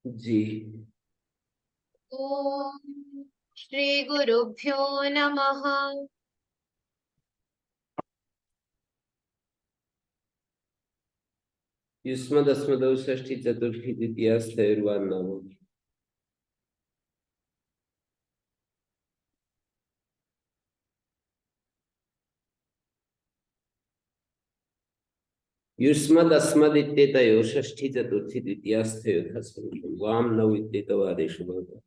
जी। ओम श्री गुरुभ्यो नमः। युष्मदस्मदौ षष्ठी चतुर्थी द्वितीयास्तैर्वान्नाम। युष्मदस्मद् इत्येतयोः षष्ठी चतुर्थी द्वितीयास्तयोः स्वरूपं वाम नौ इत्येतौ आदेशो भवति।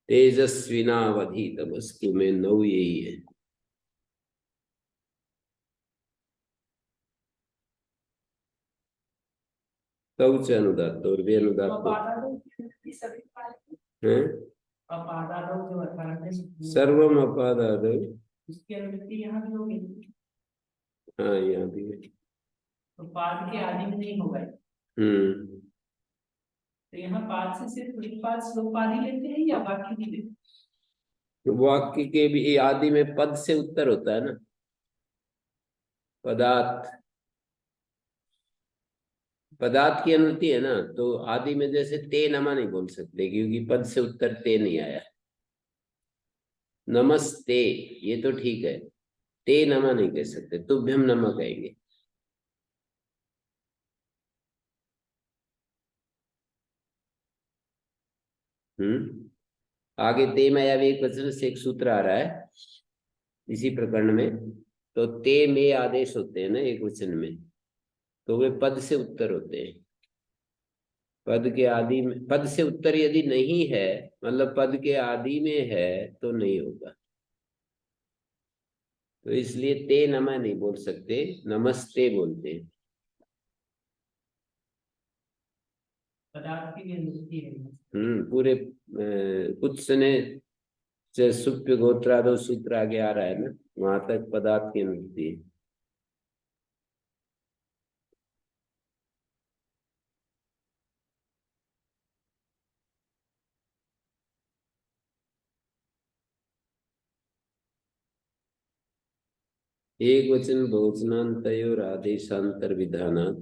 तेजस्विनावधीतमस्तु में नौ यही है। तौ च अनुदात्त और वे अनुदात्त हैं। सर्वम अपादादौ। इसकी अनुवृत्ति यहाँ भी होगी। हाँ, यहाँ भी है। तो पाद के आदि में नहीं होगा। तो यहाँ पाद से सिर्फ उत्पाद श्लोक पाद ही लेते हैं या बाकी भी लेते हैं? वाक्य के भी आदि में पद से उत्तर होता है ना। पदार्थ पदार्थ की अनुवृत्ति है ना, तो आदि में जैसे ते नमा नहीं बोल सकते क्योंकि पद से उत्तर ते नहीं आया। नमस्ते ये तो ठीक है, ते नमा नहीं कह सकते, तुभ्यम नमा कहेंगे। आगे ते में अब एक वचन से एक सूत्र आ रहा है इसी प्रकरण में। तो ते में आदेश होते हैं ना एक वचन में, तो वे पद से उत्तर होते हैं। पद के आदि में पद से उत्तर यदि नहीं है, मतलब पद के आदि में है, तो नहीं होगा। तो इसलिए ते नमा नहीं बोल सकते, नमस्ते बोलते हैं। पदार्थ की भी अनुवृत्ति है। पूरे कुछ ने सुप्य गोत्रादो सूत्र आगे आ रहा है ना, वहां तक पदार्थ की अनुवृत्ति है। एक वचन बहुवचनान्तयोर आदेशांतर विधानात्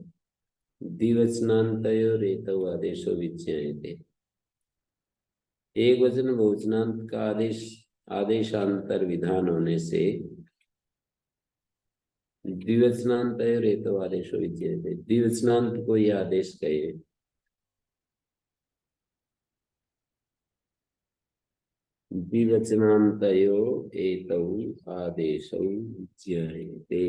द्विवचनान्तयोर एतौ आदेशो विज्ञायते। एक वचन बहुवचनांत का आदेशांतर विधान होने से द्विवचनान्तयोर एतौ आदेशो विज्ञायते। द्विवचनांत को यह आदेश कहे। द्विवचनान्तयो एतौ आदेशौ विज्ञायते।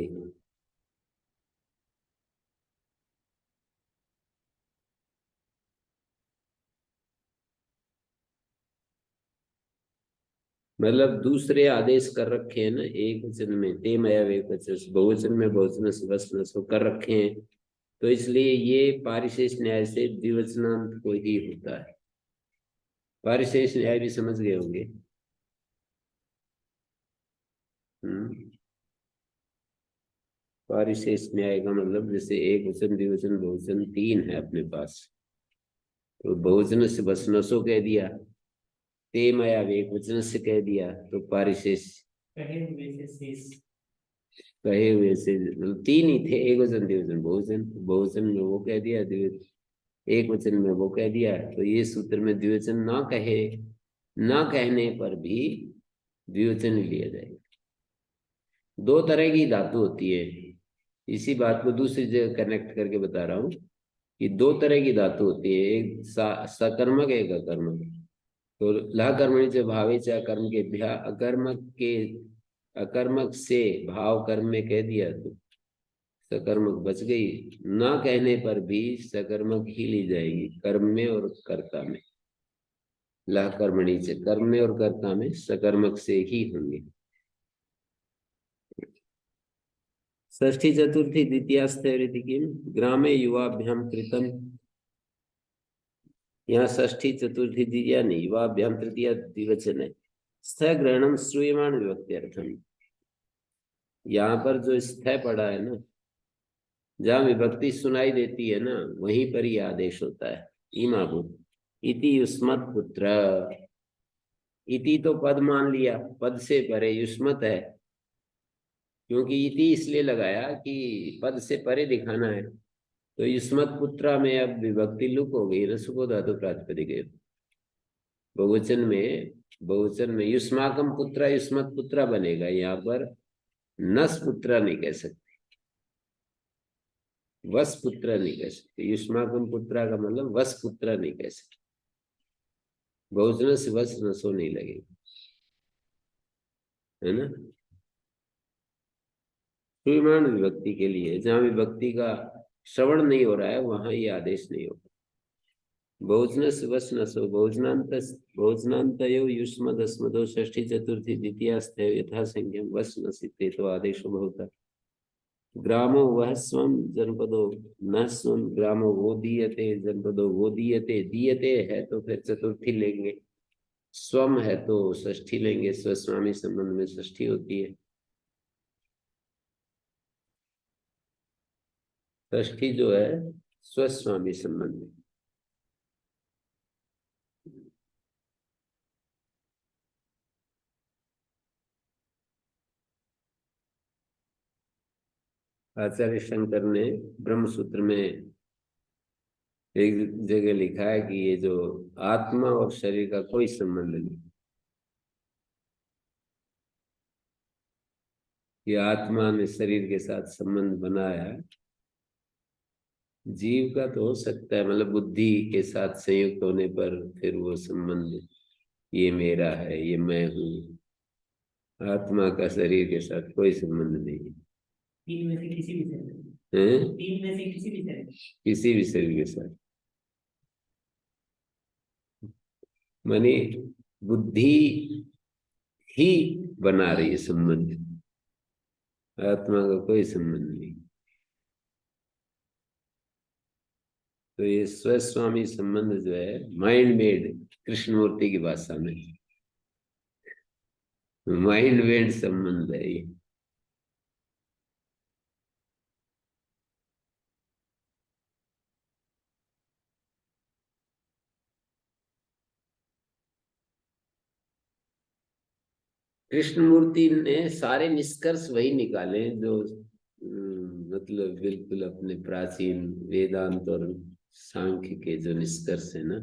मतलब दूसरे आदेश कर रखे हैं ना एक वचन में, ते मया एक वचन, बहुवचन में बहुवचन से बस नसो कर रखे हैं, तो इसलिए ये पारिशेष न्याय से द्विवचनांत को ही होता है। पारिशेष न्याय भी समझ गए होंगे। पारिशेष न्याय का मतलब जैसे एक वचन द्विवचन बहुवचन तीन है अपने पास, तो बहुवचन से बस नसो कह दिया, ते मया एक वचन से कह दिया, तो पारिशेष कहे हुए से शेष। कहे हुए से मतलब तीन ही थे, एक वचन द्विवचन बहुवचन, बहुवचन में वो कह दिया, एक वचन में वो कह दिया, तो ये सूत्र में द्विवचन ना कहे, ना कहने पर भी द्विवचन लिया जाएगा। दो तरह की धातु होती है, इसी बात को दूसरी जगह कनेक्ट करके बता रहा हूँ कि दो तरह की धातु होती है, एक सकर्मक एक अकर्मक। तो लह कर्मणि च भावे च अकर्म के भ्या, अकर्मक से भाव कर्म में कह दिया तो सकर्मक बच गई, ना कहने पर भी सकर्मक ही ली जाएगी कर्म में और कर्ता में। लह कर्मणि से कर्म में और कर्ता में सकर्मक से ही होंगे। षष्ठी चतुर्थी द्वितीयास्तैरिति किम ग्रामे युवाभ्याम कृतम। यहाँ षष्ठी चतुर्थी द्वितीया नहीं, युवाभ्याम तृतीया द्विवचन है। स्थ ग्रहणम श्रूयमाण विभक्त्यर्थम। यहाँ पर जो स्थ पड़ा है ना, जहाँ विभक्ति सुनाई देती है ना, वहीं पर ही आदेश होता है। इमाभू इति युष्मत् पुत्र। इति तो पद मान लिया, पद से परे युष्मत है, क्योंकि इति इसलिए लगाया कि पद से परे दिखाना है। तो युष्मत् पुत्रा में अब विभक्ति लुक हो गई ना, सुको धातु प्रातिपदिक है। बहुवचन में युष्माकम पुत्रा युष्मत् पुत्रा बनेगा। यहाँ पर नस पुत्रा नहीं कह सकते, वस पुत्रा नहीं कह सकते। युष्माकम पुत्रा का मतलब वस पुत्रा नहीं कह सकते। बहुवचन से वस नसो नहीं लगेगा, है ना। श्रूयमाण विभक्ति के लिए, जहां विभक्ति का श्रवण नहीं हो रहा है वहां ये आदेश नहीं होगा। बहुवचनस् वसनसो बहुवचनान्तयो युष्मदस्मदो षष्ठी चतुर्थी द्वितीयास्थयो यथासंख्यम वसनसिते तो आदेशो भवता। ग्रामो वह स्वम जनपदो न स्वम ग्रामो वो दीयते जनपदो वो दीयते। दीयते है तो फिर चतुर्थी लेंगे, स्वम है तो षष्ठी लेंगे। स्वस्वामी संबंध में षष्ठी होती है। षष्ठी जो है स्वस्वामी संबंध में। आचार्य शंकर ने ब्रह्म सूत्र में एक जगह लिखा है कि ये जो आत्मा और शरीर का कोई संबंध नहीं, ये आत्मा ने शरीर के साथ संबंध बनाया है। जीव का तो हो सकता है, मतलब बुद्धि के साथ संयुक्त होने पर फिर वो संबंध, ये मेरा है, ये मैं हूँ। आत्मा का शरीर के साथ कोई संबंध नहीं है। तीन में से किसी भी से, हैं? तीन में से किसी भी से, किसी भी शरीर के साथ, माने बुद्धि ही बना रही है संबंध, आत्मा का कोई संबंध नहीं। तो ये स्वस्वामी संबंध जो है माइंड मेड, कृष्णमूर्ति की भाषा में माइंड मेड संबंध है ये। कृष्णमूर्ति ने सारे निष्कर्ष वही निकाले जो मतलब बिल्कुल अपने प्राचीन वेदांत और सांख्य के जो निष्कर्ष है ना,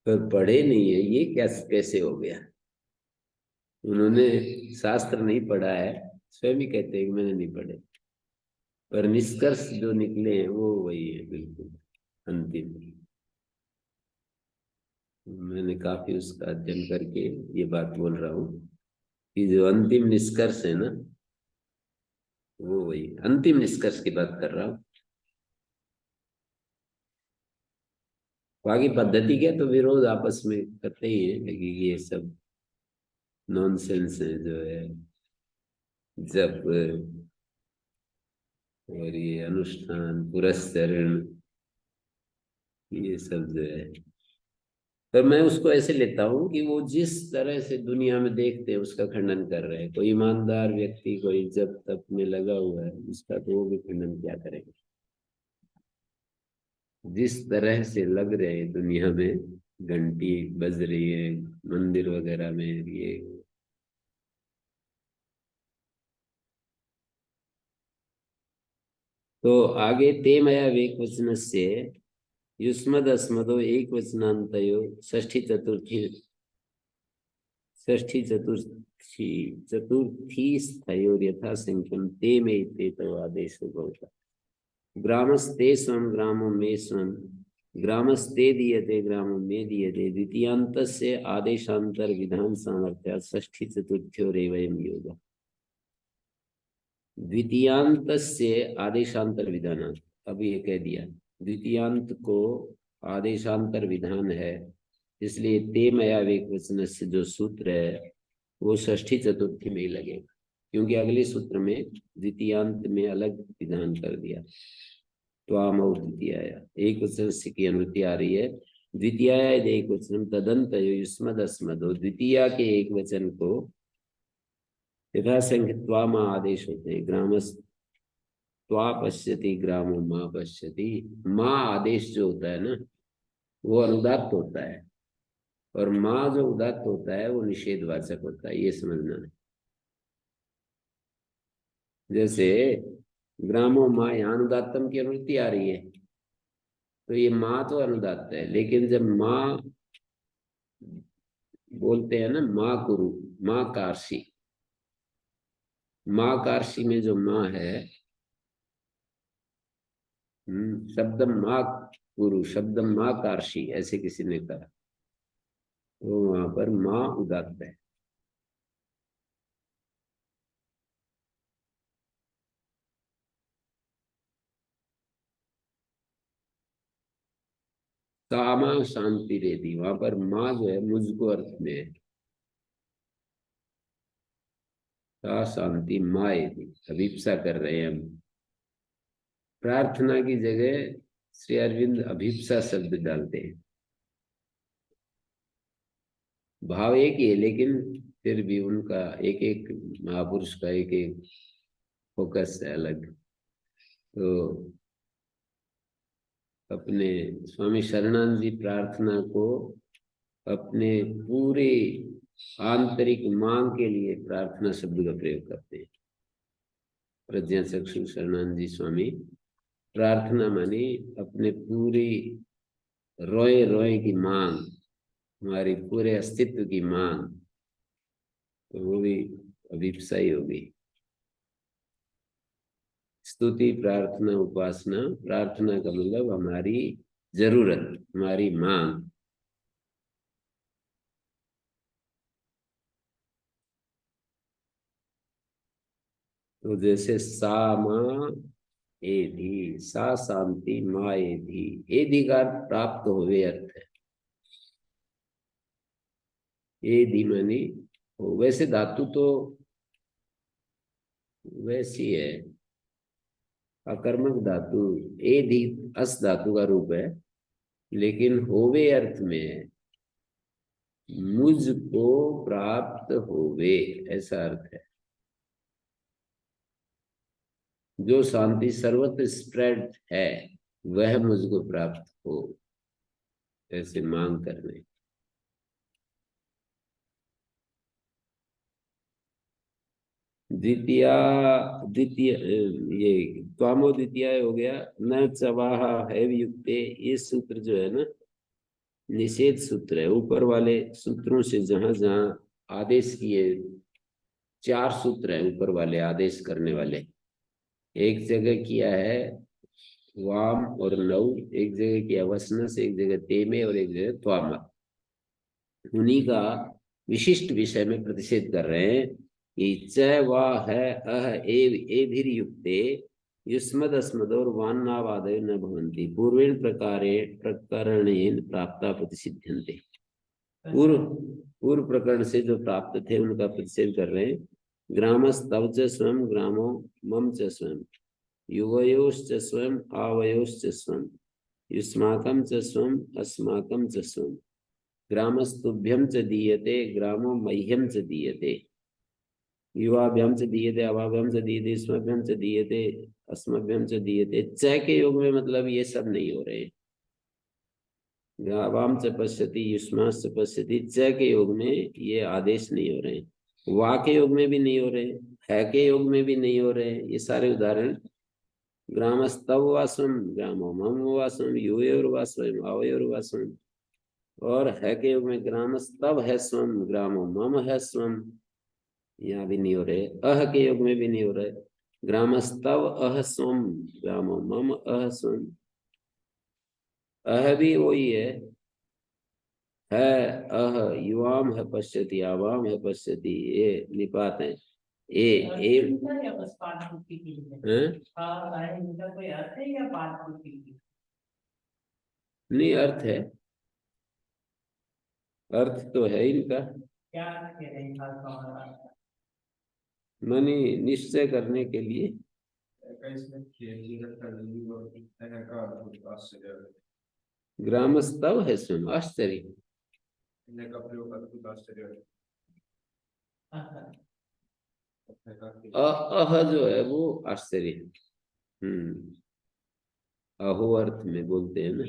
पर पढ़े नहीं है ये क्या कैसे हो गया। उन्होंने शास्त्र नहीं पढ़ा है, स्वयं ही कहते हैं कि मैंने नहीं पढ़े, पर निष्कर्ष जो निकले हैं वो वही है बिल्कुल अंतिम। मैंने काफी उसका अध्ययन करके ये बात बोल रहा हूँ कि जो अंतिम निष्कर्ष है ना वो वही अंतिम निष्कर्ष की बात कर रहा हूँ। बाकी पद्धति के तो विरोध आपस में करते ही है, लेकिन ये सब नॉनसेंस है जो है जब और ये अनुष्ठान पुरस्चरण ये सब जो है। पर मैं उसको ऐसे लेता हूँ कि वो जिस तरह से दुनिया में देखते हैं उसका खंडन कर रहे हैं। कोई ईमानदार व्यक्ति कोई जब तप में लगा हुआ है उसका तो वो भी खंडन क्या करेंगे। जिस तरह से लग रहे हैं दुनिया में, घंटी बज रही है मंदिर वगैरह में, ये तो आगे ते मया वेक वचन से युष्मद अस्मदो एक वचनांतयो षष्ठी चतुर्थी स्थयोर यथा संख्यम ते में ते तो आदेश होगा। ग्रामस्ते स्वम ग्रामो में स्वम ग्रामस्ते दीयते ग्रामो में दीयते द्वितीयांत से आदेशांतर विधान सामर्थ्या षष्ठी चतुर्थ्योरेवयम् योगा। द्वितीयांत से आदेशांतर विधान, अब ये कह दिया द्वितीयांत को आदेशांतर विधान है, इसलिए ते मया वेक वचन से जो सूत्र है वो षष्ठी चतुर्थी में ही लगेगा, क्योंकि अगले सूत्र में द्वितीयांत में अलग विधान कर दिया। त्वाम और द्वितीयाया एक वचन से की अनुमति आ रही है। द्वितीयाया एक वचन तदंत युष्मद अस्मदो, द्वितीया के एक वचन को यथा संख्य त्वाम आदेश होते हैं। ग्रामस त्वा पश्यति ग्रामो माँ पश्यति, माँ आदेश जो होता है ना वो अनुदात्त होता है, और माँ जो उदात्त होता है वो निषेधवाचक होता है, ये समझना है। जैसे ग्रामो माँ, यहाँ अनुदात्तम की अनुवृत्ति आ रही है, तो ये माँ तो अनुदात्त है, लेकिन जब माँ बोलते हैं ना, माँ कुरु, माँ कार्षी, माँ कार्षी में जो माँ है, शब्द माँ कुरु, शब्द माँ कार्षी, ऐसे किसी ने कहा, तो वहां पर माँ उदात्त है। सामा शांति रेती, वहां पर माँ जो है मुझको अर्थ में है, सा शांति माएगी, अभिप्सा कर रहे हैं हम। प्रार्थना की जगह श्री अरविंद अभिप्सा शब्द डालते हैं। भाव एक ही है, लेकिन फिर भी उनका एक एक महापुरुष का एक एक फोकस है अलग। तो अपने स्वामी शरणानंद जी प्रार्थना को अपने पूरे आंतरिक मांग के लिए प्रार्थना शब्द का प्रयोग करते हैं। प्रज्ञा चक्षु शरणानंद जी स्वामी प्रार्थना मानी अपने पूरी रोए रोए की मांग, हमारी पूरे अस्तित्व की मांग, तो वो भी अभिप्सा ही होगी। स्तुति, प्रार्थना, उपासना, प्रार्थना का मतलब हमारी जरूरत, हमारी मांग। तो जैसे सा माँ एधि, सा शांति माँ एधि, एधि का प्राप्त होवे अर्थ है। एधि मानी वैसे धातु तो वैसी है, अकर्मक धातु एधि अस धातु का रूप है, लेकिन होवे अर्थ में है, मुझको प्राप्त होवे, ऐसा अर्थ है। जो शांति सर्वत्र स्प्रेड है वह मुझको प्राप्त हो, ऐसे मांग करने। द्वितीया, द्वितीय, ये त्वामो द्वितीय हो गया। न चवाह है युक्ते, ये सूत्र जो है ना निषेध सूत्र है। ऊपर वाले सूत्रों से जहां जहां आदेश किए, 4 सूत्र है ऊपर वाले आदेश करने वाले। एक जगह किया है वाम और लव, एक जगह किया वसनस, एक जगह तेमे और एक जगह त्वाम। उन्हीं का विशिष्ट विषय में प्रतिषेध कर रहे हैं कि च वा है अह एभिर युक्ते युष्मद अस्मद और वान्नावादय न भवन्ति पूर्वेण प्रकारे प्रकरणेन प्राप्ता प्रतिसिद्ध्यन्ते। पूर्व प्रकरण से जो प्राप्त थे उनका प्रतिषेध कर रहे हैं। ग्रामस्तव च स्वयं ग्रामो मम च स्वयं, युवयोश्च स्वयं आवयोश्च स्वयं, युष्माकं च स्वयं अस्माकं च स्वयं, ग्रामस्तुभ्यं च दीयते ग्रामो मह्यं च दीयते, युवाभ्यं च दीयते अवाभ्यं च दीयते युष्माभ्यं च दीयते अस्मभ्यं च दीयते। च के योग में मतलब ये सब नहीं हो रहे। ग्रावाम च पश्यति युष्माश्च पश्यति, च के योग में ये आदेश नहीं हो रहे। वा के योग में भी नहीं हो रहे, है के योग में भी नहीं हो रहे। ये सारे उदाहरण ग्रामस्तव वासम ग्रामो मम वासम युयोर वासम आवयोर वासम, और है के योग में ग्रामस्तव है स्वम ग्रामो मम है स्वम, यहाँ भी नहीं हो रहे। अह के योग में भी नहीं हो रहे। ग्रामस्तव अह स्वम ग्रामो मम अह स्वम, अह भी वही है अह युवाम है पश्यति आवाम है पश्यति, ये निपात है। ए या बस पाठ पूर्ति के लिए? हैं? हाँ, इनका कोई अर्थ है या पाठ पूर्ति के लिए? नहीं, अर्थ है, अर्थ तो है इनका। क्या अर्थ कह रहे हैं इनका? माने निश्चय करने के लिए। ग्रामस्तव है स्वयं, आश्चर्य। अह जो है वो आश्चर्य। अहो अर्थ में बोलते हैं ना,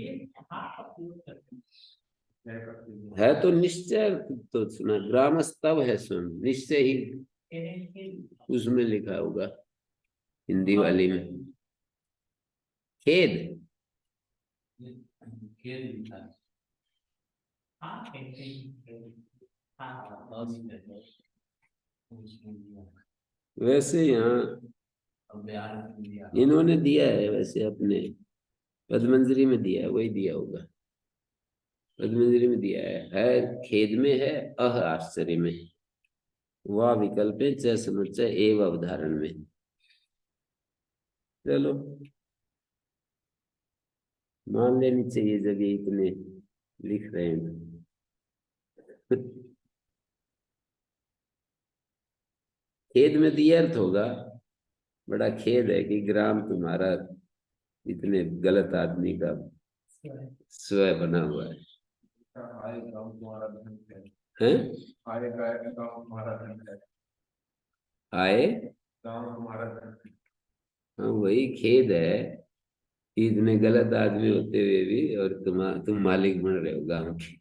है तो निश्चय। तो सुना ग्रामस्तव है स्वयं, निश्चय ही उसमें लिखा होगा। हिंदी वाली में खेद। वैसे यहाँ इन्होंने दिया है, वैसे अपने पद्मंजरी में दिया है, वही दिया होगा। पद्मंजरी में दिया है खेद में है, अह आश्चर्य में, वाह विकल्प है, च समुच्चय एव अवधारण में। चलो मान लेनी चाहिए जब ये इतने लिख रहे हैं तो। खेद में दिया अर्थ होगा, बड़ा खेद है कि ग्राम तुम्हारा इतने गलत आदमी का स्वयं बना हुआ है। हैं? आए, हाँ वही खेद है कि इतने गलत आदमी होते हुए भी और तुम मालिक बन रहे हो गांव के।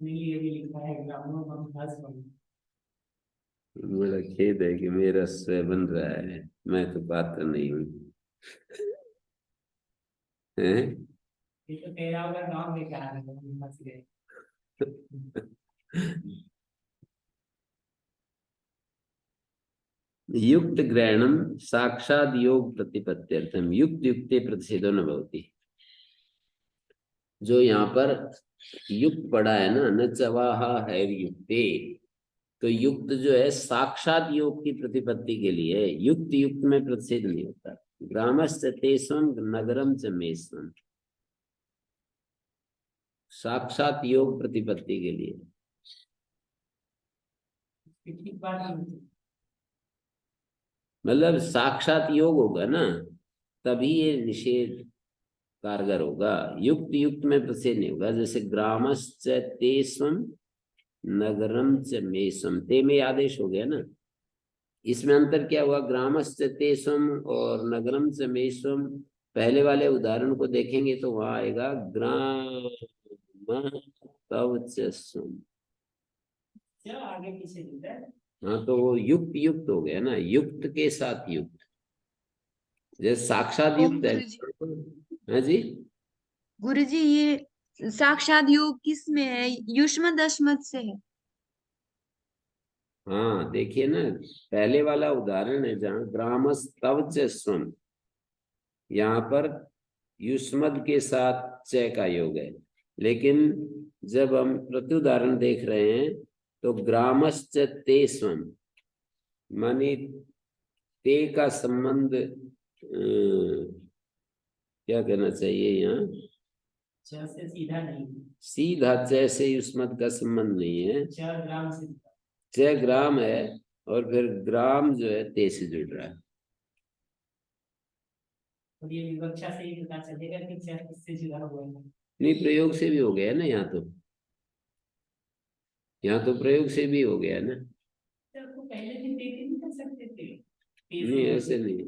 ये भी लिखा है ग्रामों में हस्बैंड। बड़ा खेद है कि मेरा स्वयं बन रहा है, मैं तो पात्र नहीं हूँ। हैं? ये तो तेरा होगा गाँव में क्या है, हंस गए। युक्त ग्रहणम साक्षात योग प्रतिपत्त्यर्थम युक्त युक्ते प्रतिषेधो न भवति। जो यहाँ पर युक्त पड़ा है ना, न चवाहा है युक्ते, तो युक्त जो है साक्षात योग की प्रतिपत्ति के लिए, युक्त युक्त में प्रतिषेध नहीं होता। ग्रामस्य तेषम नगरम च मेषम, साक्षात योग प्रतिपत्ति के लिए। ठीक बात नहीं। मतलब साक्षात योग होगा ना, तभी ये निषेध कारगर होगा। युक्त युक्त में प्रतिषेध नहीं होगा। जैसे ग्रामश्च तेषम नगरम च मेषम, ते में आदेश हो गया ना, इसमें अंतर क्या हुआ? ग्रामश्च तेषम और नगरम च मेषम। पहले वाले उदाहरण को देखेंगे तो वहां आएगा ग्राम तव च सम। चलो आगे पीछे लिखा है। हाँ तो वो युक्त युक्त हो गया ना, युक्त के साथ युक्त, जैसे साक्षात ओम युक्त है। गुरु जी। हाँ जी, गुरु जी, ये साक्षात योग किस में है? युष्म दशमत से है। हाँ देखिए ना, पहले वाला उदाहरण है जहाँ ग्रामस तव च स्वम, यहाँ पर युष्मद के साथ च का योग है। लेकिन जब हम प्रत्युदाहरण देख रहे हैं तो ग्रामश्च ते स्वम, मानी ते का संबंध क्या कहना चाहिए यहाँ? च से सीधा नहीं, सीधा च से युष्मद का संबंध नहीं है, च ग्राम से। च ग्राम है और फिर ग्राम जो है ते से जुड़ रहा है। और ये विवक्षा से ही पता चलेगा कि च किससे जुड़ा हुआ है। नहीं, प्रयोग से भी हो गया ना यहाँ तो, यहाँ तो प्रयोग से भी हो गया ना। तो पहले दिन देखे नहीं कर सकते थे। नहीं ऐसे नहीं,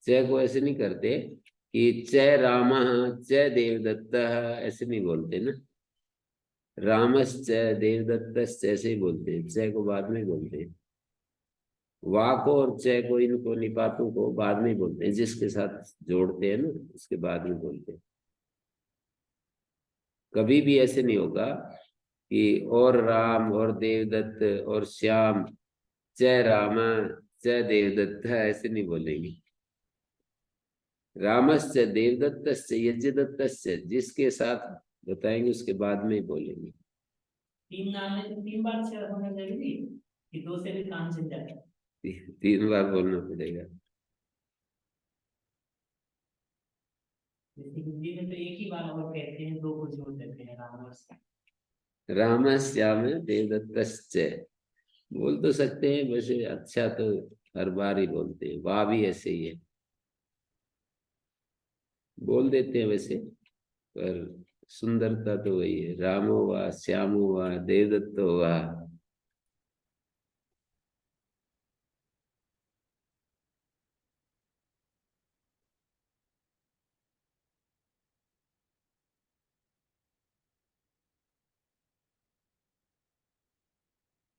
च को ऐसे नहीं करते कि च रामः च देवदत्त, ऐसे नहीं बोलते ना। रामश्च देवदत्तश्च ऐसे ही बोलते हैं, च को बाद में बोलते हैं। वा को और च को, इनको निपातों को बाद में बोलते हैं, जिसके साथ जोड़ते हैं ना उसके बाद में बोलते हैं। कभी भी ऐसे नहीं होगा कि और राम और देवदत्त और श्याम, च रामा च देवदत्त, ऐसे नहीं बोलेंगे। रामश्च देवदत्तश्च यज्ञदत्तश्च, जिसके साथ बताएंगे उसके बाद में ही बोलेंगे। तीन नाम है तो तीन बार च होना जरूरी है कि दो से भी काम चल जाता है। 3 बार बोलना पड़ेगा। जैसे हिंदी में तो एक ही बार और कहते हैं, दो को जोड़ देते हैं राम और श्याम। राम श्याम देवदत्तश्च बोल तो सकते हैं, वैसे अच्छा तो हर बार ही बोलते हैं। वाह भी ऐसे ही है, बोल देते हैं वैसे, पर सुंदरता तो वही है। रामो वा श्यामो वा देवदत्तो वा।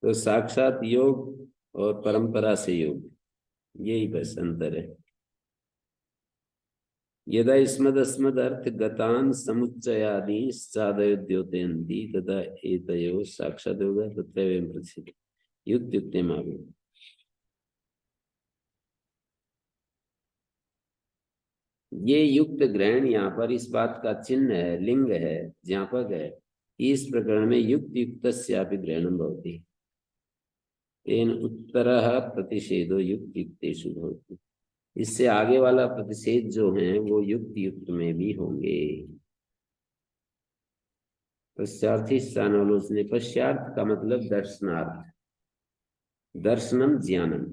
तो साक्षात योग और परंपरा से योग, यही बस अंतर है। यदा स्मद अस्मद अर्थ गतान समुच्चयादि साधयोद्योतयन्ति तथा एतयो साक्षात योग तत्रैवं प्रसिद्ध युक्त युक्तमावि। ये युक्त ग्रहण यहाँ पर इस बात का चिन्ह है, लिंग है, ज्ञापक है। इस प्रकरण में युक्त युक्तस्यापि ग्रहणं भवति, तेन उत्तरः प्रतिषेधो युक्त युक्तेषु भवति। इससे आगे वाला प्रतिषेध जो है वो युक्त युक्त में भी होंगे। पश्चार्थी स्थानालोचने, पश्चार्थ का मतलब दर्शनार्थ, दर्शनम ज्ञानम।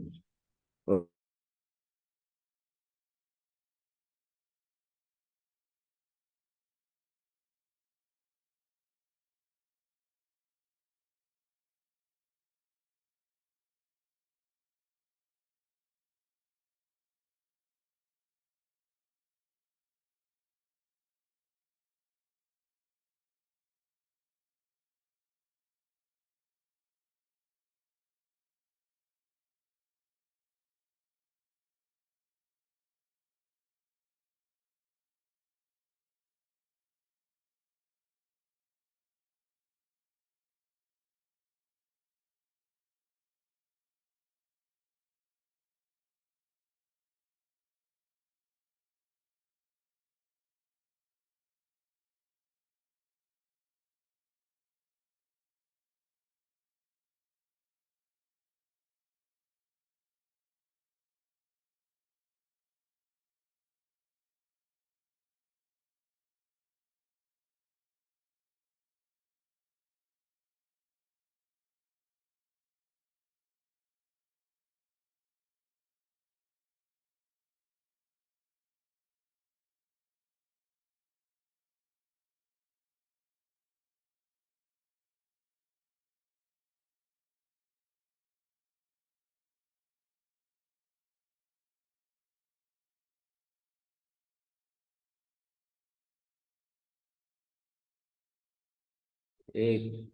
एक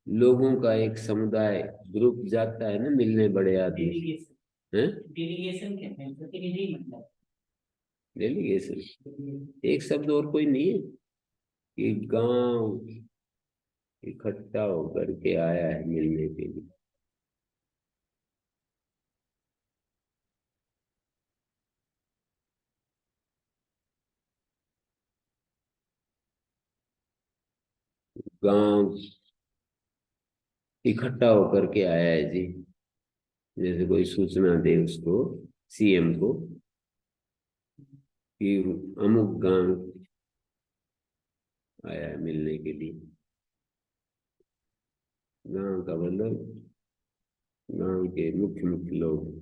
लोगों का एक समुदाय, ग्रुप जाता है ना मिलने बड़े आदमी, डेलीगेशन, हैं? डेलीगेशन कहते हैं, प्रतिनिधि मतलब। डेलीगेशन एक शब्द और कोई नहीं है कि गांव इकट्ठा होकर के आया है मिलने के लिए। गांव इकट्ठा होकर के आया है जी, जैसे कोई सूचना दे उसको, सीएम को, कि अमुक गांव आया है मिलने के लिए। गांव का मतलब गांव के मुख्य मुख्य लोग।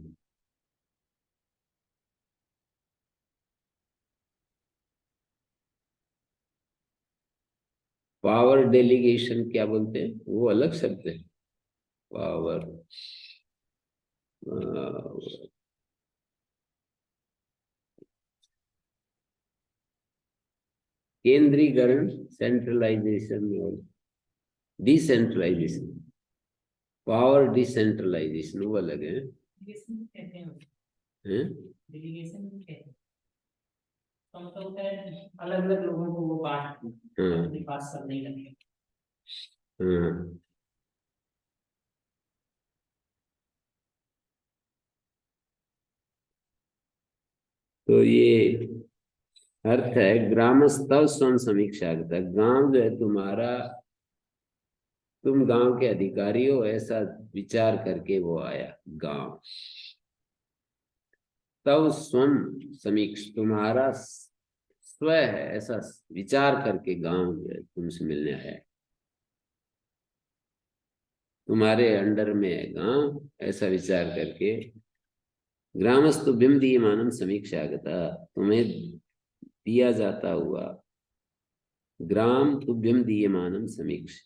पावर डेलीगेशन क्या बोलते हैं, वो अलग शब्द है। पावर केंद्रीकरण, सेंट्रलाइजेशन और डिसेंट्रलाइजेशन। पावर डिसेंट्रलाइजेशन वो अलग है, डेलीगेशन कहते हैं, हैं? डेलीगेशन कहते हैं तो मतलब होता है अलग अलग लोगों को वो बांट हाँ अपने पास सब नहीं लगे। हाँ। तो ये अर्थ है ग्रामस्तव स्वयं समीक्षा। गांव जो है तुम्हारा, तुम गांव के अधिकारी हो ऐसा विचार करके वो आया गांव। तव स्वयं समीक्ष, तुम्हारा स्व है ऐसा विचार करके गांव जो है तुमसे मिलने आया, तुम्हारे अंडर में है गांव ऐसा विचार करके। ग्रामस्तु बिम दीयमानम समीक्षागता, तुम्हें दिया जाता हुआ, ग्राम तुभ्यम दीयमानम समीक्ष,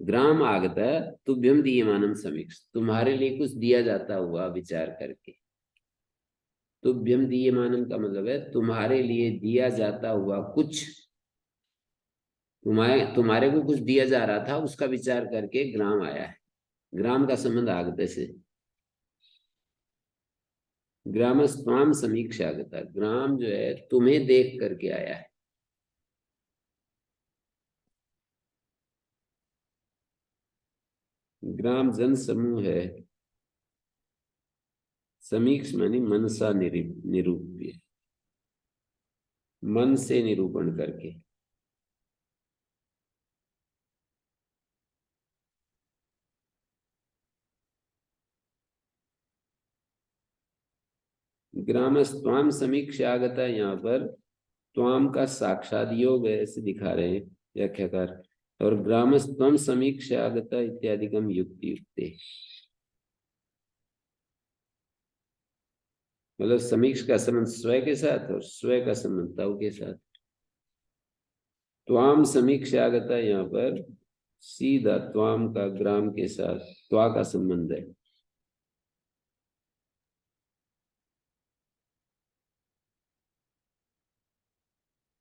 ग्राम आगत तुभ्यम दीयमानम समीक्ष, तुम्हारे लिए कुछ दिया जाता हुआ विचार करके। तुभ्यम दीयमानम का मतलब है तुम्हारे लिए दिया जाता हुआ कुछ, तुम्हारे को कुछ दिया जा रहा था उसका विचार करके ग्राम आया है। ग्राम का संबंध आगते से। ग्रामस्त्वाम समीक्षा आगता, ग्राम जो है तुम्हें देख करके आया है। ग्राम जन समूह है। समीक्ष मानी मनसा निरूप्य, मन से निरूपण करके। ग्रामस्त्वाम समीक्षा आगता, यहाँ पर त्वाम का साक्षात योग है ऐसे दिखा रहे हैं व्याख्याकार। और ग्रामस्त्वम समीक्षा आगता इत्यादिकम युक्ति युक्ते, मतलब समीक्ष का संबंध स्व के साथ और स्व का संबंध तव के साथ। त्वाम समीक्षा आगता, यहाँ पर सीधा त्वाम का ग्राम के साथ त्वा का संबंध है।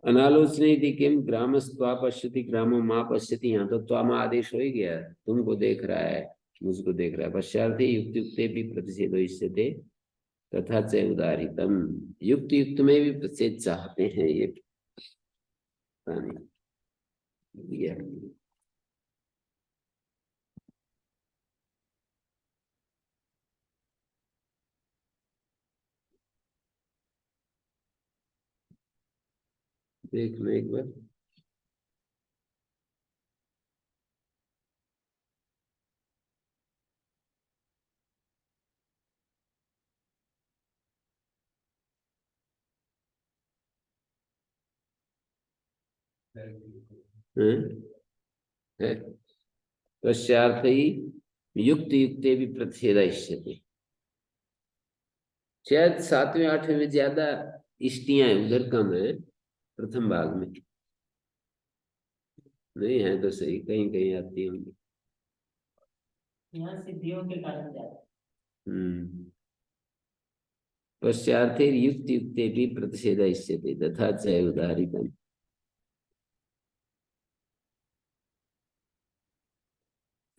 अनालोचने थी किम ग्रामस्त्वा पश्यति ग्रामो मां पश्यति, यहाँ तो त्वामा आदेश हो ही गया, तुमको देख रहा है, मुझको देख रहा है। पश्चार्थी युक्त युक्ते भी प्रतिषेधो इष्यते तथा च उदाहरितम, युक्त युक्त में भी प्रतिषेध चाहते हैं ये दिया। देख लो एक बार। है पश्चार्थ ही युक्त युक्ते भी प्रतिषेध इष्यते। शायद 7वें 8वें में ज्यादा इष्टियां हैं, उधर कम है प्रथम भाग में। नहीं है तो सही, कहीं कहीं आती होंगी। यहाँ सिद्धियों के कारण जाता है। पश्चार्थे युक्त युक्ते भी प्रतिषेध इष्यते तथा च उदाहरितम्।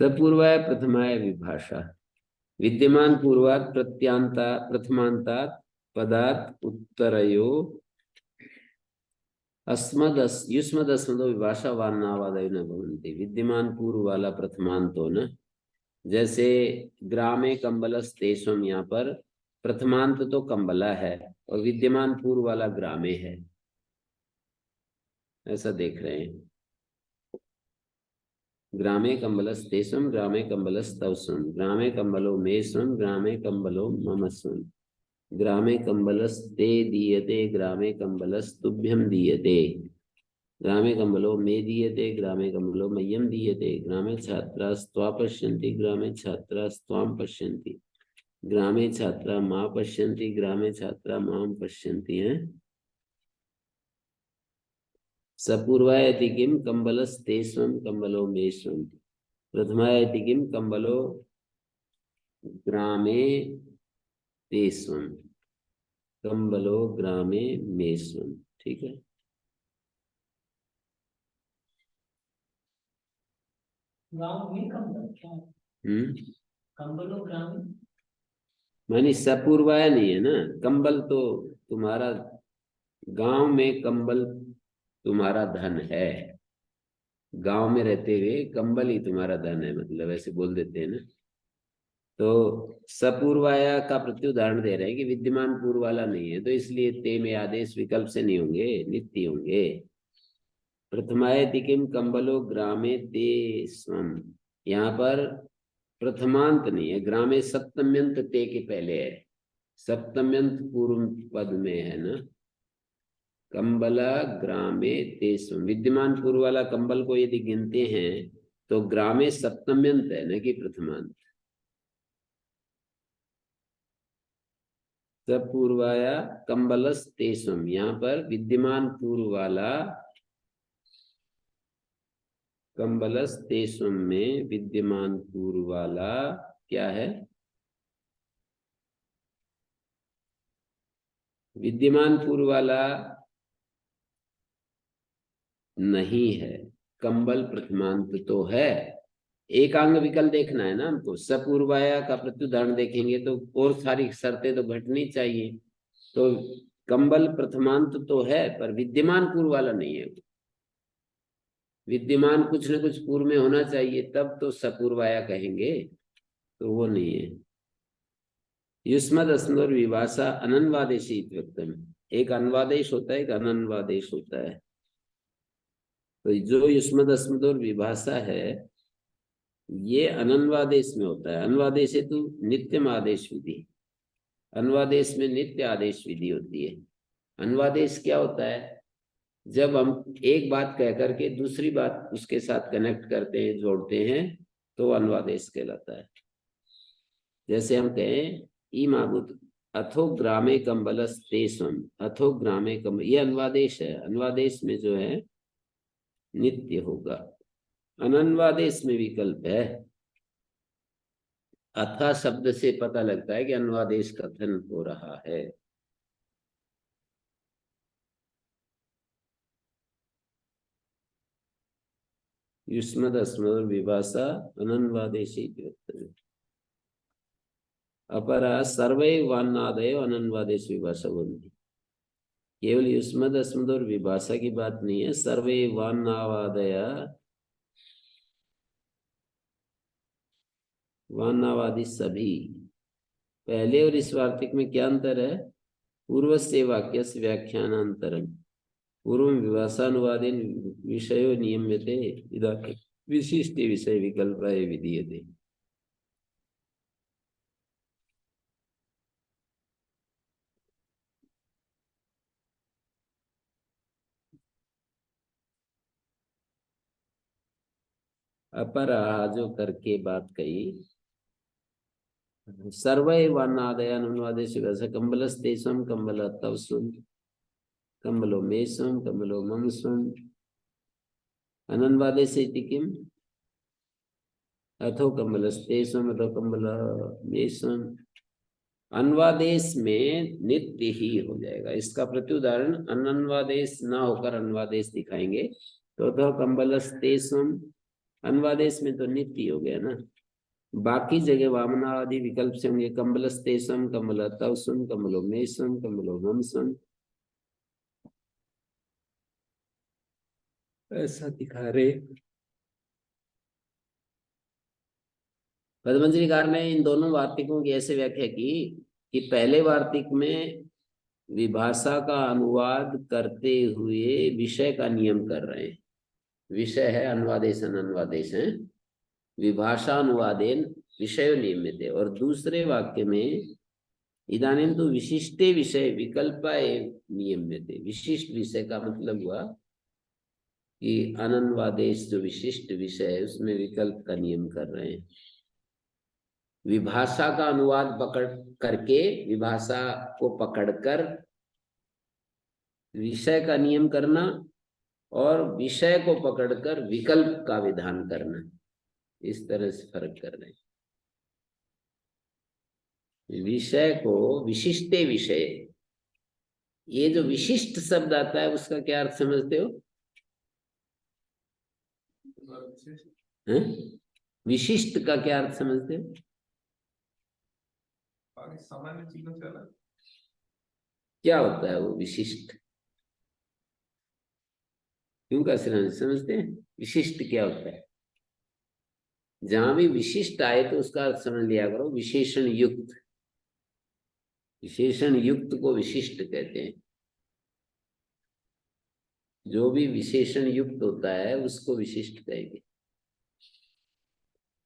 सपूर्वाय प्रथमाय विभाषा, विद्यमान पूर्वात् प्रत्यांता प्रथमांतात् पदात् उत्तरयो अस्मद युष्मद अस्मदो विभाषा वान्नावादयो न भवन्ति। विद्यमान पूर्व वाला प्रथमांतो न, जैसे ग्रामे कंबलस तेषम, यहाँ पर प्रथमांत तो कंबला है और विद्यमान पूर्व वाला ग्रामे है, ऐसा देख रहे हैं। ग्रामे कंबलस तेषम ग्रामे कंबलस तवसम, ग्रामे कंबलो मे स्वम ग्रामे कंबलो मम स्वम, ग्रामे कंबलस ते दीयते ग्रामे कंबलस तुभ्यम दीयते, ग्रामे कंबलो मे दीयते ग्रामे कंबलो मह्यम दीयते, ग्रामे छात्रास्त्वा पश्यन्ति ग्रामे छात्रास्त्वाम पश्यन्ति, ग्रामे छात्रा मां पश्यन्ति ग्रामे छात्रा मां पश्यन्ति हैं। सपूर्वायति किम कंबलस्ते स्वम कंबलो मे स्वम, प्रथमायति किम कंबलो ग्रामे ते स्वम कंबलो ग्रामे मे स्वम। ठीक है, गाँव में कंबल क्या? कंबलों ग्राम में मानी सपूर्वाय नहीं है ना, कंबल तो तुम्हारा, गांव में कंबल तुम्हारा धन है, गांव में रहते हुए कंबल ही तुम्हारा धन है, मतलब ऐसे बोल देते हैं ना। तो सपूर्वाया का प्रत्युदाहरण दे रहे हैं कि विद्यमान पूर्व वाला नहीं है, तो इसलिए ते में आदेश विकल्प से नहीं होंगे, नित्य होंगे। प्रथमायति किम कंबलो ग्रामे ते स्वम, यहाँ पर प्रथमांत नहीं है, ग्रामे सप्तम्यंत ते के पहले है, सप्तम्यंत पूर्व पद में है ना। कंबला ग्रामे ते स्वम, विद्यमान पूर्व वाला कंबल को यदि गिनते हैं तो ग्रामे सप्तम्यंत है न कि प्रथमांत। सपूर्वाया कंबलस ते स्वम, यहाँ पर विद्यमान पूर्व वाला कंबलस ते स्वम में विद्यमान पूर्व वाला क्या है? विद्यमान पूर्व वाला नहीं है, कंबल प्रथमांत तो है एकांग विकल्प देखना है ना हमको। सपूर्वाया का प्रत्युदाहरण देखेंगे तो और सारी शर्तें तो घटनी चाहिए। तो कंबल प्रथमांत तो है पर विद्यमान पूर्व वाला नहीं है। विद्यमान कुछ न कुछ पूर्व में होना चाहिए, तब तो सपूर्वाया कहेंगे, तो वो नहीं है। युष्मद अस्मदोर विभाषा अनन्वादेशी इत्युक्तम्। एक अन्वादेश होता है, एक अनन्वादेश होता है। तो जो युष्मद अस्मदोर विभाषा है ये अनन्वादेश में होता है। अन्वादेश है तो नित्यम आदेश विधि। अन्वादेश में नित्य आदेश विधि होती है। अन्वादेश क्या होता है? जब हम एक बात कह करके दूसरी बात उसके साथ कनेक्ट करते हैं, जोड़ते हैं, तो अन्वादेश कहलाता है। जैसे हम कहें ई माबुत अथो ग्रामे कंबलस तेसम, अथो ग्रामे कंबल, ये अन्वादेश है। अन्वादेश में जो है नित्य होगा। अनन्वादेश में विकल्प है। अथा शब्द से पता लगता है कि अन्वादेश कथन हो रहा है। युष्मद अस्मद विभाषा अनन्वादेशी अपरा सर्वे वान्नादय अनन्वादेश विभाषा बनती। केवल युष्मद अस्मद और विभाषा की बात नहीं है, सर्वे वान्नावादय, वान्नावादी सभी। पहले और इस वार्तिक में क्या अंतर है? पूर्व से वाक्य से व्याख्यानांतरम। पूर्व विभाषानुवादेन विषयो नियम्यते, इदानीं विशिष्ट विषय विकल्पाय विधीयते। अपरा जो करके बात कही, सर्वे वर्णादयन अनुवादेश वैसे कंबलस्तेषम कंबल तवसुम कंबलो मेषम कंबलो ममसुम अनन्वादेश इति किम अथो कंबलस्तेषम अथो कंबल मेषम। अन्वादेश में नित्य ही हो जाएगा। इसका प्रत्युदाहरण अनन्वादेश ना होकर अन्वादेश दिखाएंगे तो अथो कंबलस्तेषम, अन्वादेश में तो नित्य हो गया ना। बाकी जगह वामनादि विकल्प से होंगे कंबलस्तेषम कंबल तवसुम कंबलो मेषम कंबलो ममसम, ऐसा दिखा रहे। पद्मश्रीकार ने इन दोनों वार्तिकों की ऐसे व्याख्या की कि पहले वार्तिक में विभाषा का अनुवाद करते हुए विषय का नियम कर रहे हैं। विषय है अन्वादेश अनन्वादेश है, विभाषा अनुवादेन विषय नियम्यते। और दूसरे वाक्य में इदानीं तो विशिष्टे विषय विकल्पाय नियम्यते। विशिष्ट विषय का मतलब हुआ कि अनन्वादेश जो विशिष्ट विषय है उसमें विकल्प का नियम कर रहे हैं। विभाषा का अनुवाद पकड़ करके, विभाषा को पकड़कर विषय का नियम करना और विषय को पकड़कर विकल्प का विधान करना, इस तरह से फर्क कर रहे हैं। विषय को विशिष्टे विषय, ये जो विशिष्ट शब्द आता है उसका क्या अर्थ समझते हो? विशिष्ट का क्या अर्थ समझते हो? सामान्य चीजों से अलग। क्या होता है वो विशिष्ट? क्यों का समझते हैं? विशिष्ट क्या होता है? जहां भी विशिष्ट आए तो उसका अर्थ समझ लिया करो, विशेषण युक्त। विशेषण युक्त को विशिष्ट कहते हैं। जो भी विशेषण युक्त होता है उसको विशिष्ट कहेंगे।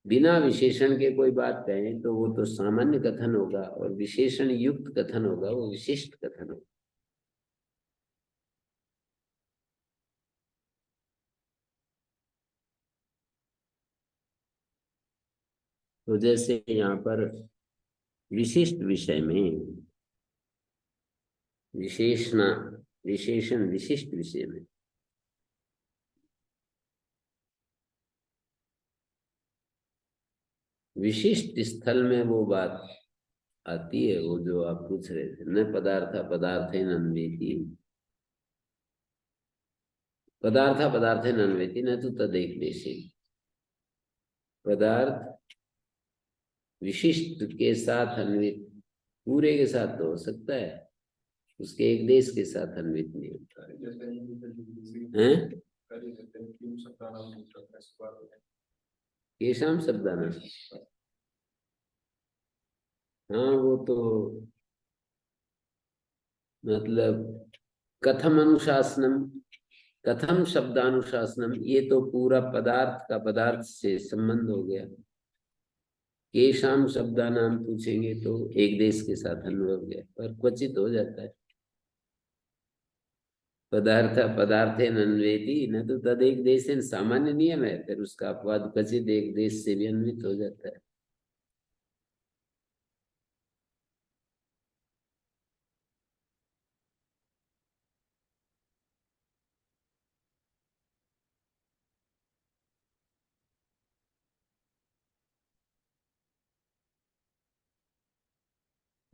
बिना विशेषण के कोई बात कहें तो वो तो सामान्य कथन होगा, और विशेषण युक्त कथन होगा वो विशिष्ट कथन होगा। तो जैसे यहाँ पर विशिष्ट विषय में विशेषण विशिष्ट विषय में विशिष्ट स्थल में वो बात आती है, वो जो आप पूछ रहे थे, न पदार्थ अन्वेति, पदार्थ अन्वेति न तो तदेक देशे। पदार्थ विशिष्ट के साथ अन्वित, पूरे के साथ तो हो सकता है, उसके एक देश के साथ अन्वित नहीं होता है। केशाम शब्दाना, हाँ वो तो मतलब कथम अनुशासनम, कथम शब्दानुशासनम, ये तो पूरा पदार्थ का पदार्थ से संबंध हो गया। केशाम शब्दानाम पूछेंगे तो एक देश के साथ अन्वय हो गया, पर क्वचित हो जाता है। पदार्थ पदार्थे अन्वेति न तो तदेक देश, सामान्य नियम है, फिर उसका अपवाद क्वचित एक देश से भी अन्वित हो जाता है।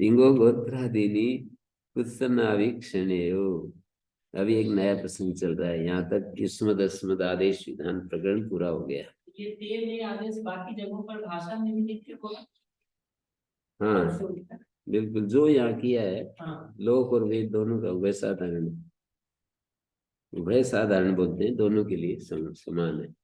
लिंगो गोत्रादीनी कुत्सनावीक्षणेयो। अभी एक नया प्रसंग चल रहा है, यहाँ तक युष्मद् अस्मद् आदेश विधान प्रकरण पूरा हो गया। ये ते में आदेश बाकी जगहों पर भाषा में भी नित्य होगा। हाँ बिल्कुल, जो यहाँ किया है हाँ लोक और वेद दोनों का उभय साधारण, उभय साधारण बोलते हैं, दोनों के लिए समान है।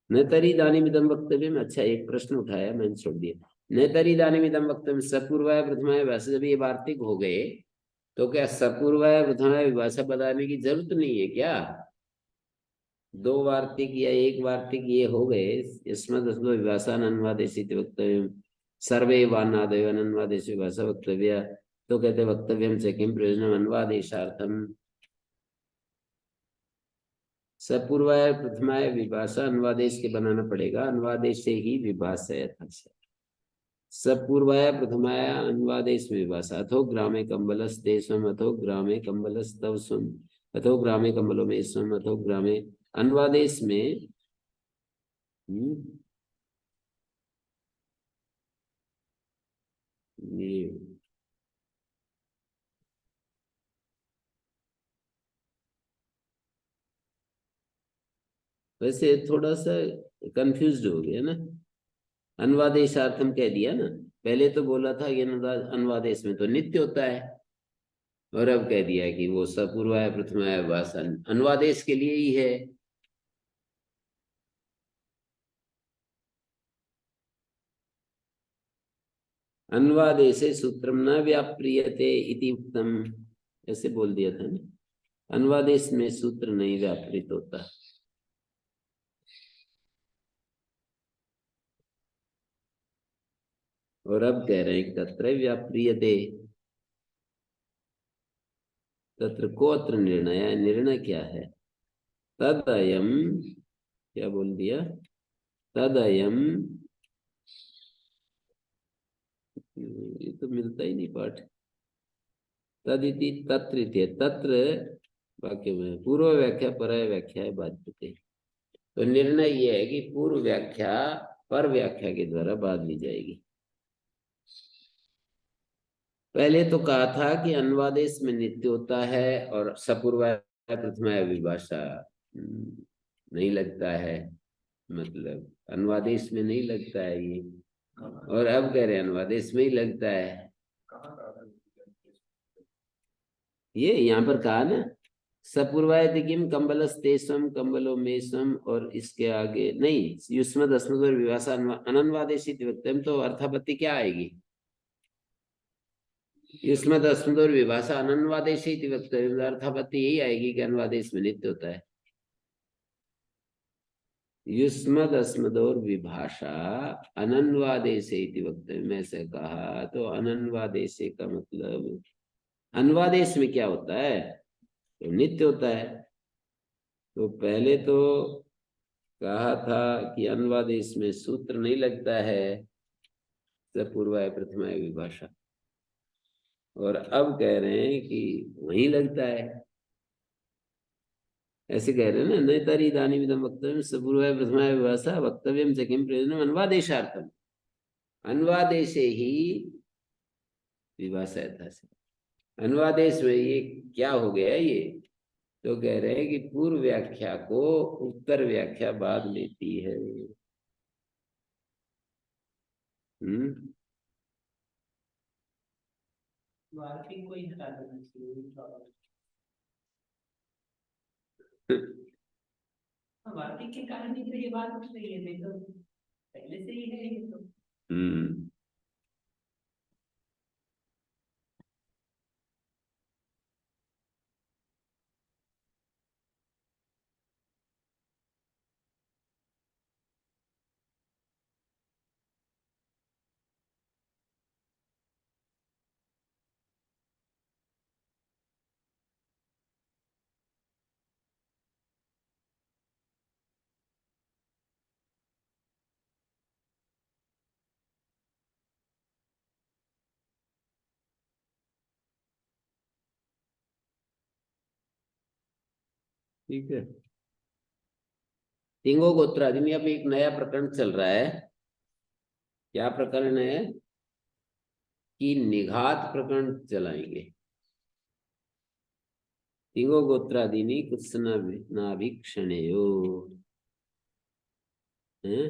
न तरी दानिमिदं वक्तव्यम, अच्छा एक प्रश्न उठाया मैंने छोड़ दिया। न तरी दानिमिदं वक्तव्यम सपूर्वाय प्रथमाय विभाषा, जब ये वार्तिक हो गए तो क्या सपूर्वाय प्रथमाय विभाषा बताने की जरूरत नहीं है क्या? दो वार्तिक या एक वार्तिक ये हो गए, इसमें दसो विभाषा अनुवादेशी वक्तव्यम सर्वे वानादयो अनुवादेशी विभाषा वक्तव्य, तो कहते वक्तव्यम च किम प्रयोजनम अनुवादेशार्थम, सपूर्वाय प्रथमाय विभाषा अनुवादेश के बनाना पड़ेगा, अनुवादेश से ही विभाषा यथा सपूर्वाय प्रथमाय अनुवादेश में विभाषा, अथो ग्रामे कंबलस देशम, अथो ग्रामे कंबलस तव सुम, अथो ग्रामे कंबलो में स्वम, अथो ग्रामे, अनुवादेश में ये वैसे थोड़ा सा कंफ्यूज्ड हो गया ना, अनुवादेशार्थम कह दिया ना, पहले तो बोला था कि अनुवादेश में तो नित्य होता है, और अब कह दिया कि वो सपूर्वाय प्रथमाय विभाषा अनुवादेश के लिए ही है। अनुवादेशे सूत्रम न व्याप्रियते इति उक्तम, ऐसे बोल दिया था ना, अनुवादेश में सूत्र नहीं व्यापृत होता। और अब कह रहे हैं तत्र व्याप्रियते, तत्र कोत्र निर्णय, निर्णय क्या है? तदयम, क्या बोल दिया? तदयम, ये तो मिलता ही नहीं पाठ। तदिति तत्र, तत्र वाक्य में पूर्व व्याख्या पर व्याख्या है बाध्यते, तो निर्णय ये है कि पूर्व व्याख्या पर व्याख्या के द्वारा बाध ली जाएगी। पहले तो कहा था कि अनुवादेश में नित्य होता है और सपूर्वाय प्रथमाय विभाषा नहीं लगता है, मतलब अनुवादेश में नहीं लगता है ये, और अब कह रहे हैं अनुवादेश में ही लगता है। ये यहाँ पर कहा ना, सपूर्वाय किम कंबलस तेसम कंबलो मेसम, और इसके आगे नहीं, युष्मद् अस्मद् और विभाषा अनन्वादेशित वक्तव्यम, तो अर्थापत्ति क्या आएगी? युष्मद् अस्मद् और विभाषा अनन्वादेशित वक्तव्यम, अर्थापत्ति यही आएगी कि अनुवादेश में नित्य होता है। युष्मद् अस्मद् और विभाषा अनन्वादेशे इति वक्तव्य में से कहा, तो अनन्वादेशे का मतलब अनुवादेश में क्या होता है? तो नित्य होता है। तो पहले तो कहा था कि अनुवादेश में सूत्र नहीं लगता है, सपूर्वाय प्रथमाय विभाषा, और अब कह रहे हैं कि वहीं लगता है। ऐसे कह रहे हैं ना, न तरी इदानीमिदं वक्तव्यं सपूर्वाय प्रथमाय विभाषा वक्तव्यं च किं प्रयोजनम् अनुवादेशार्थम, अनुवादेशे ही विभाषा यथा, अनुवादेश में ये क्या हो गया? ये तो कह रहे हैं कि पूर्व व्याख्या को उत्तर व्याख्या बाद लेती है। हम्म। वार्तिक को ही हटा देना चाहिए। वार्तिक के कारण ही तो ये बात उठ रही है, देखो पहले से ही है ये तो। हम्म। ठीक है। तिंगो गोत्रादि में अब एक नया प्रकरण चल रहा है। क्या प्रकरण है? कि निघात प्रकरण चलाएंगे। तिंगो गोत्रादीनी कुछ नाभिक्षणेयो, हैं?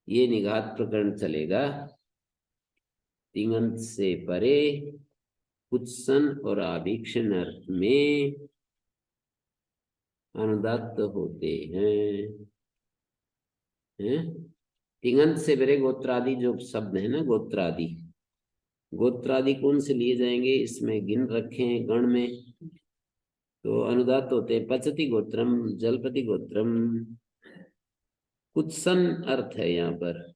ये निघात प्रकरण चलेगा। तिङंत से परे कुत्सन और आभीक्षण अर्थ में अनुदात्त होते हैं? तिङंत से परे गोत्रादि जो शब्द है ना, गोत्रादि, गोत्रादि कौन से लिए जाएंगे इसमें गिन रखे हैं गण में। तो अनुदात होते हैं पचति गोत्रम, जलपति गोत्रम। कुत्सन अर्थ है यहाँ पर,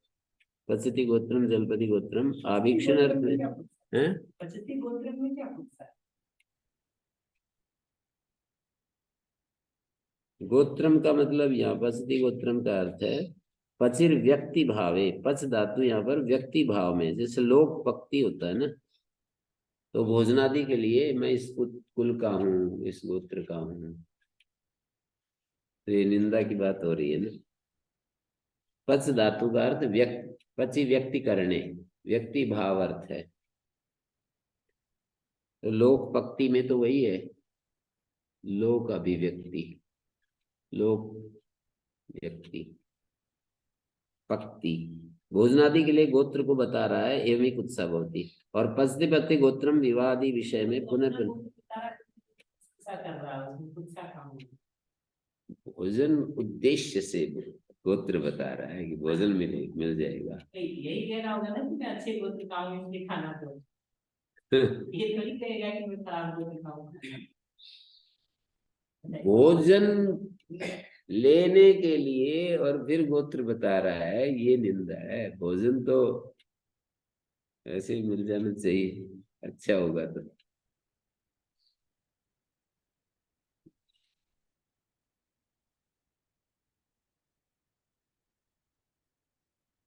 पचति गोत्रम, जलपति गोत्रम। आभीक्षण अर्थ में है। पचती गोत्र में क्या पूछता है? गोत्रम का मतलब यहाँ पचति गोत्रम का अर्थ है पचिर व्यक्ति भावे। पच धातु यहाँ पर व्यक्ति भाव में, जैसे लोक पक्ति होता है ना, तो भोजनादि के लिए मैं इस कुल का हूँ, इस गोत्र का हूँ, तो ये निंदा की बात हो रही है ना। पच धातु का अर्थ पची व्यक्ति करने, व्यक्ति भाव अर्थ है। तो लोक पक्ति में तो वही है, लोक अभिव्यक्ति, लोक व्यक्ति पक्ति। भोजनादि के लिए गोत्र को बता रहा है, एवं ही कुत्सा भवती। और पचति पक्ति गोत्रम विवादी विषय में पुनः कर रहा है उसमें कुछ सा काम है। भोजन उद्देश्य से गोत्र बता रहा है कि भोजन मिल जाएगा। यही कह रहा होगा ना कि मैं अच्छे गोत्र का हूँ इसलिए खाना दो। ये थोड़ी कहेगा कि मैं खराब गोत्र का हूँ। भोजन लेने के लिए और फिर गोत्र बता रहा है, ये निंदा है। भोजन तो ऐसे ही मिल जाना चाहिए, अच्छा होगा तो।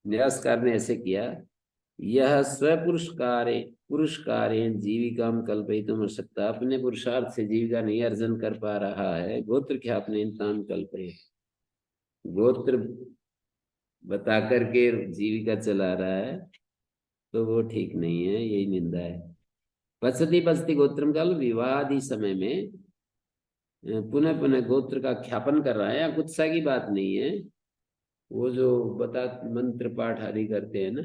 न्यासकार ने ऐसे किया, यह स्वपुरुषकारे पुरुषकारेण जीविका कल्पयितुम अशक्ता। अपने पुरुषार्थ से जीविका नहीं अर्जन कर पा रहा है, गोत्र ख्यापने तान कल्पये। गोत्र बता करके जीविका चला रहा है, तो वो ठीक नहीं है, यही निंदा है। पचती पचती गोत्रम काल विवादी समय में पुनः पुनः गोत्र का ख्यापन कर रहा है। या कुत्सा की बात नहीं है, वो जो बता मंत्र पाठ आदि करते हैं ना,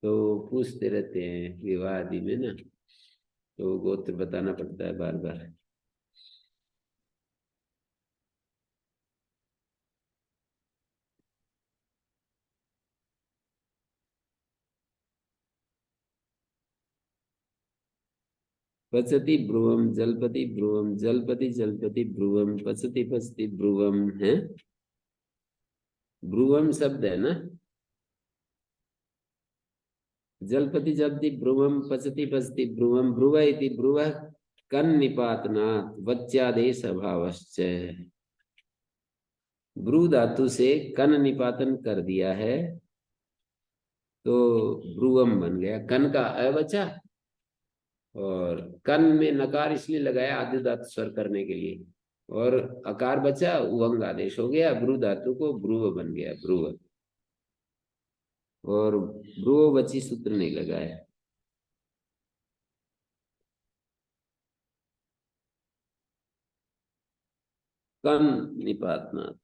तो पूछते रहते हैं विवाह आदि में ना, तो गोत्र बताना पड़ता है बार बार। पचति ब्रुवम जलपति ब्रुवम, जलपति जलपति ब्रुवम, पचति पचति ब्रुवम है। ब्रुवम शब्द है ना, जलपति जलपति ब्रुवम, पचति पचति ब्रुवम। ब्रुव इति ब्रुव कन निपातनात् वच्यादेश अभावश्च। ब्रू धातु से कन निपातन कर दिया है, तो ब्रुवम बन गया। कन का अ बचा, और कन में नकार इसलिए लगाया आदि धातु स्वर करने के लिए, और अकार बचा, उवंग आदेश हो गया। ब्रू धातु को ब्रुव बन गया, ब्रुव। और ब्रुव बची सूत्र नहीं लगाया। कन निपातनात्,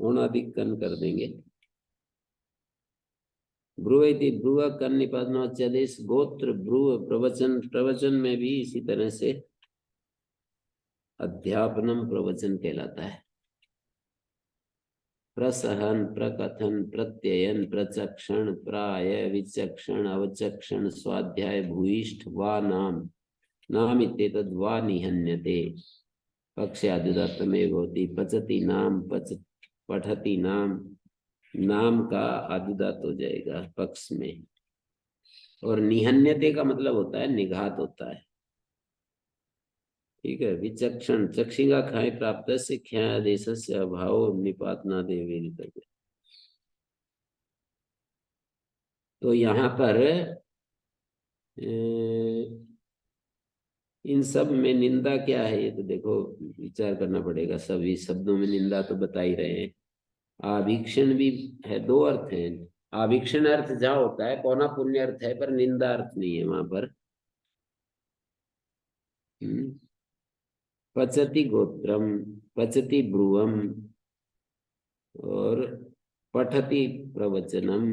ओणादिक कन कर देंगे। ब्रुव इति ब्रुव कन निपातनात् चदेश गोत्र ब्रुव प्रवचन, प्रवचन में भी इसी तरह से अध्यापनम प्रवचन कहलाता है। प्रसहन, प्रकथन, प्रत्ययन, प्रचक्षण, प्राय, विचक्षण, अवचक्षण, स्वाध्याय, भूयिष्ठ, वा नाम, नाम इत्येतद् वा निहन्यते, पक्षादुदात्तमेव भवति। पचति नाम, पठति नाम, नाम का आदुदात हो जाएगा पक्ष में। और निहन्यते का मतलब होता है निघात होता है। ठीक है। विचक्षण, चक्षिगा खाए प्राप्त से ख्यादेश से अभाव निपातना देवी। तो यहाँ पर इन सब में निंदा क्या है, ये तो देखो विचार करना पड़ेगा। सभी शब्दों में निंदा तो बता ही रहे हैं। आभीक्षण भी है, दो अर्थ हैं। आभीक्षण अर्थ जहाँ होता है पौना पुण्य अर्थ है, पर निंदा अर्थ नहीं है वहां पर। पचति गोत्रम, पचति ब्रुवम और पठति प्रवचनम,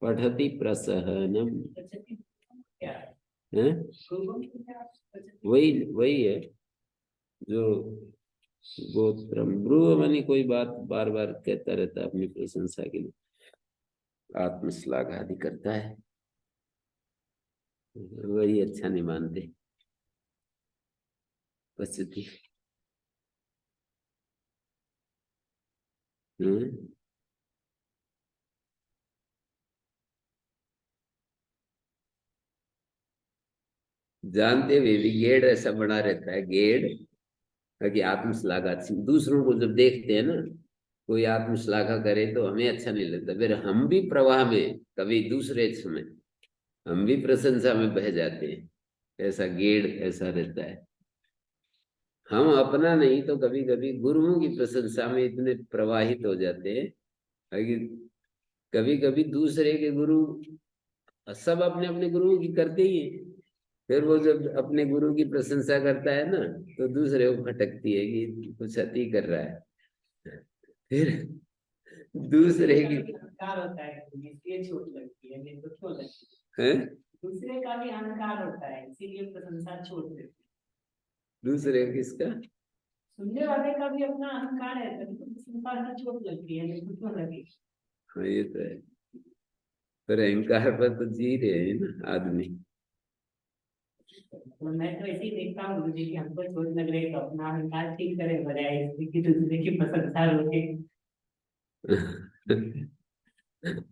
पठति प्रसहनम। क्या है? है वही वही है जो गोत्रम। ब्रुव मानी कोई बात बार बार कहता रहता है अपनी प्रशंसा के लिए, आत्मश्लाघ आदि करता है, वही अच्छा नहीं मानते। पचती जानते हुए भी गेड़ ऐसा बना रहता है, गेड़ ताकि आत्मश्लाघा। दूसरों को जब देखते हैं ना कोई आत्मश्लाघा करे तो हमें अच्छा नहीं लगता, फिर हम भी प्रवाह में कभी दूसरे समय हम भी प्रशंसा में बह जाते हैं। ऐसा गेड़ ऐसा रहता है। हम अपना नहीं तो कभी कभी गुरुओं की प्रशंसा में इतने प्रवाहित हो जाते हैं कि कभी कभी दूसरे के गुरु, सब अपने अपने गुरुओं की करते ही है, फिर वो जब अपने गुरु की प्रशंसा करता है ना तो दूसरे को खटकती है कि कुछ अति कर रहा है। फिर दूसरे की अहंकार होता है, इसलिए चोट लगती है, नहीं तो क्यों लगती है? दूसरे का भी अहंकार होता है, इसीलिए प्रशंसा छोड़ देती है। दूसरे किसका? सुनने वाले का भी अपना अहंकार है, तभी तो प्रशंसा से चोट लगती है, नहीं तो क्यों लगी। हाँ ये तो है, पर अहंकार पर तो जी रहे हैं ना आदमी। तो मैं तो ऐसे ही देखता हूँ गुरु जी की हमको चोट लग रही है तो अपना अहंकार ठीक करे, बजाय इसकी कि दूसरे की प्रशंसा रोके।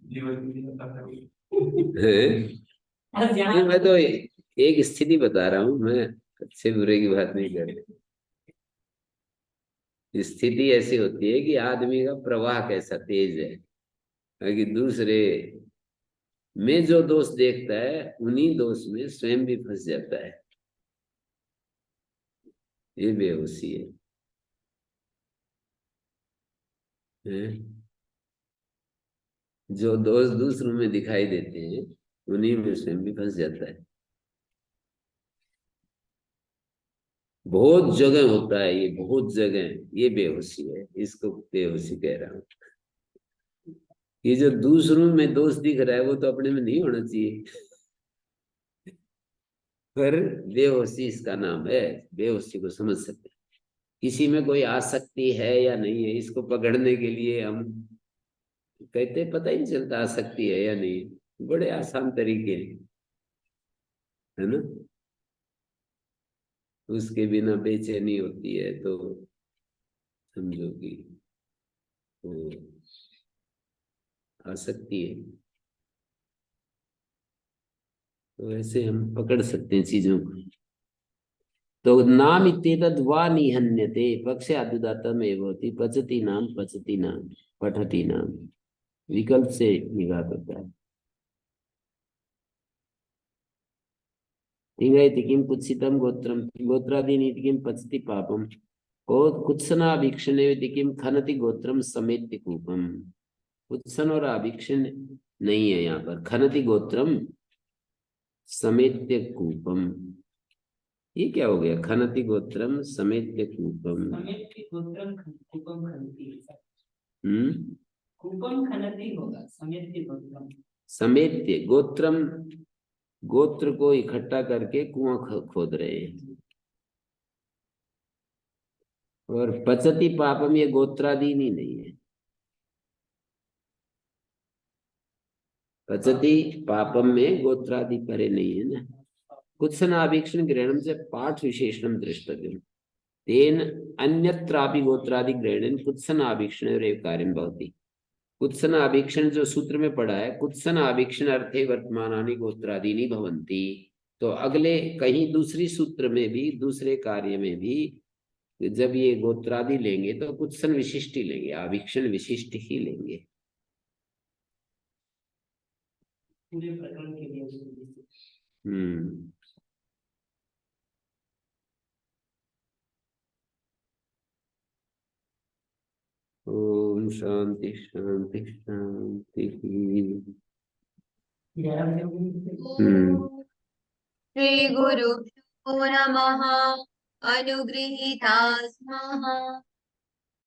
जीवन की जीवन करता है। और नहीं, जहाँ मैं तो एक स्थिति बता रहा हूँ, मैं अच्छे बुरे की बात नहीं कर रहा। स्थिति ऐसी होती है कि आदमी का प्रवाह कैसा तेज है कि दूसरे में जो दोष देखता है उन्हीं दोष में स्वयं भी फंस जाता है। ये बेहोशी है। जो दोष दूसरों में दिखाई देते हैं उन्हीं में स्वयं भी फंस जाता है। बहुत जगह होता है ये, बहुत जगह। ये बेहोशी है, इसको बेहोशी कह रहा हूँ। ये जो दूसरों में दोष दिख रहा है वो तो अपने में नहीं होना चाहिए, पर बेहोशी इसका नाम है। बेहोशी को समझ सकते हैं। किसी में कोई आसक्ति है या नहीं है, इसको पकड़ने के लिए हम कहते पता ही नहीं चलता आसक्ति है या नहीं। बड़े आसान तरीके हैं, है ना। उसके बिना बेचैनी होती है तो समझो कि वो आसक्ति है। तो ऐसे हम पकड़ सकते हैं चीजों को। तो नाम इत्येतद् वा निहन्यते, पक्ष आदुदातम एव होती। पचति नाम, पचति नाम, पठति नाम, विकल्प से निघात होता है। तिंगयति किम कुत्सितम गोत्रम, गोत्रादीनीति किम पचति पापम, और कुत्सना अभीक्षणे किम खनति गोत्रम समेत्य कूपम। कुत्सन और अभीक्षण नहीं है यहाँ पर। खनति गोत्रम समेत्य कूपम, ये क्या हो गया? खनति गोत्रम समेत्य कूपम। समेत के गोत्रम कूपम खनती है। हम्म। कूपम खनती होगा, समेत के गोत्रम। समेत्य गोत्रम, गोत्र को इकट्ठा करके कुआं खोद रहे हैं। और पचति पापम, ये गोत्रादीन ही नहीं है। पचति पापम में गोत्रादि परे नहीं है ना। कुत्सनाभीक्षण ग्रहणम से पाठ विशेषणम दृष्टव्यम, तेन अन्यत्रापि गोत्रादि ग्रहणेन कुत्सनाभीक्षण एव कार्यम भवति। कुत्सनाभीक्षण जो सूत्र में पढ़ा है, कुत्सनाभीक्षण अर्थे वर्तमानानि गोत्रादीनि भवन्ति, तो अगले कहीं दूसरी सूत्र में भी, दूसरे कार्य में भी जब ये गोत्रादि लेंगे तो कुत्सन विशिष्ट ही लेंगे, आभीक्षण विशिष्ट ही लेंगे। पूरे प्रकरण के लिए उसको हम्म। ओम शांति शांति शांति। 11 में हम्म। श्री गुरुभ्यो नमः। अनुगृहीता स्मः।